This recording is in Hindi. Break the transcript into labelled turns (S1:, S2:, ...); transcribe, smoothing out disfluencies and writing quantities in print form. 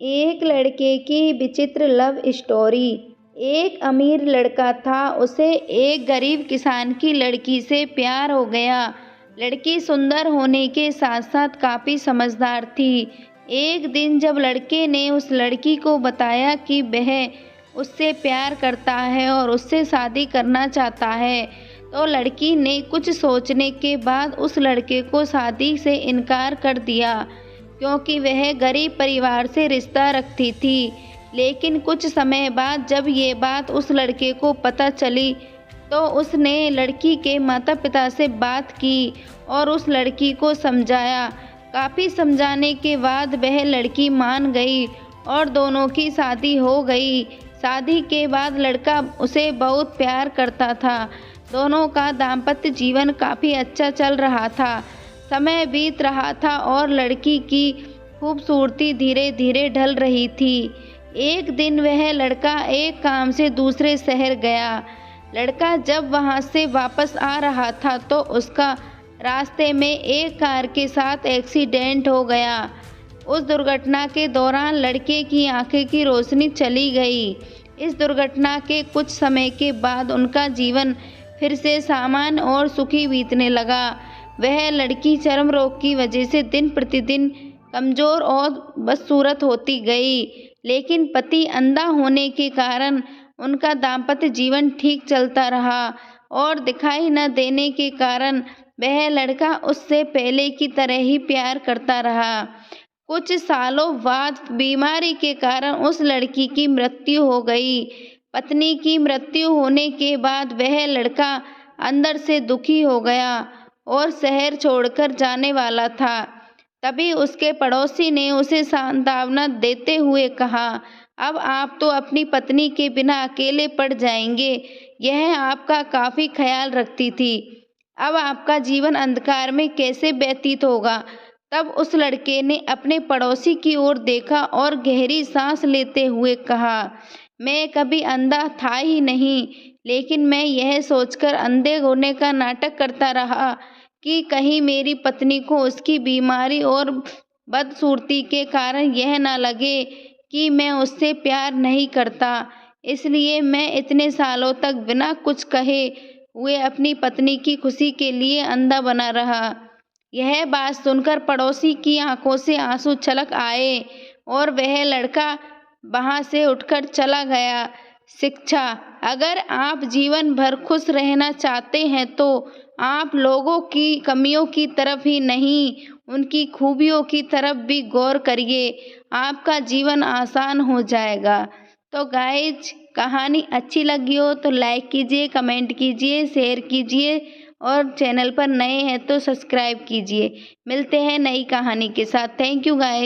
S1: एक लड़के की विचित्र लव स्टोरी। एक अमीर लड़का था, उसे एक गरीब किसान की लड़की से प्यार हो गया। लड़की सुंदर होने के साथ साथ काफ़ी समझदार थी। एक दिन जब लड़के ने उस लड़की को बताया कि वह उससे प्यार करता है और उससे शादी करना चाहता है, तो लड़की ने कुछ सोचने के बाद उस लड़के को शादी से इनकार कर दिया, क्योंकि वह गरीब परिवार से रिश्ता रखती थी। लेकिन कुछ समय बाद जब ये बात उस लड़के को पता चली, तो उसने लड़की के माता-पिता से बात की और उस लड़की को समझाया। काफ़ी समझाने के बाद वह लड़की मान गई और दोनों की शादी हो गई। शादी के बाद लड़का उसे बहुत प्यार करता था। दोनों का दाम्पत्य जीवन काफ़ी अच्छा चल रहा था। समय बीत रहा था और लड़की की खूबसूरती धीरे धीरे ढल रही थी। एक दिन वह लड़का एक काम से दूसरे शहर गया। लड़का जब वहां से वापस आ रहा था तो उसका रास्ते में एक कार के साथ एक्सीडेंट हो गया। उस दुर्घटना के दौरान लड़के की आंखें की रोशनी चली गई। इस दुर्घटना के कुछ समय के बाद उनका जीवन फिर से सामान्य और सुखी बीतने लगा। वह लड़की चर्म रोग की वजह से दिन प्रतिदिन कमज़ोर और बदसूरत होती गई, लेकिन पति अंधा होने के कारण उनका दाम्पत्य जीवन ठीक चलता रहा और दिखाई न देने के कारण वह लड़का उससे पहले की तरह ही प्यार करता रहा। कुछ सालों बाद बीमारी के कारण उस लड़की की मृत्यु हो गई। पत्नी की मृत्यु होने के बाद वह लड़का अंदर से दुखी हो गया और शहर छोड़कर जाने वाला था। तभी उसके पड़ोसी ने उसे सांत्वना देते हुए कहा, अब आप तो अपनी पत्नी के बिना अकेले पड़ जाएंगे। यह आपका काफ़ी ख्याल रखती थी। अब आपका जीवन अंधकार में कैसे व्यतीत होगा। तब उस लड़के ने अपने पड़ोसी की ओर देखा और गहरी सांस लेते हुए कहा, मैं कभी अंधा था ही नहीं, लेकिन मैं यह सोचकर अंधे होने का नाटक करता रहा कि कहीं मेरी पत्नी को उसकी बीमारी और बदसूरती के कारण यह न लगे कि मैं उससे प्यार नहीं करता। इसलिए मैं इतने सालों तक बिना कुछ कहे हुए अपनी पत्नी की खुशी के लिए अंधा बना रहा। यह बात सुनकर पड़ोसी की आंखों से आंसू छलक आए और वह लड़का वहां से उठकर चला गया। शिक्षा। अगर आप जीवन भर खुश रहना चाहते हैं तो आप लोगों की कमियों की तरफ ही नहीं, उनकी खूबियों की तरफ भी गौर करिए। आपका जीवन आसान हो जाएगा। तो गाइज, कहानी अच्छी लगी हो तो लाइक कीजिए, कमेंट कीजिए, शेयर कीजिए और चैनल पर नए हैं तो सब्सक्राइब कीजिए। मिलते हैं नई कहानी के साथ। Thank you guys.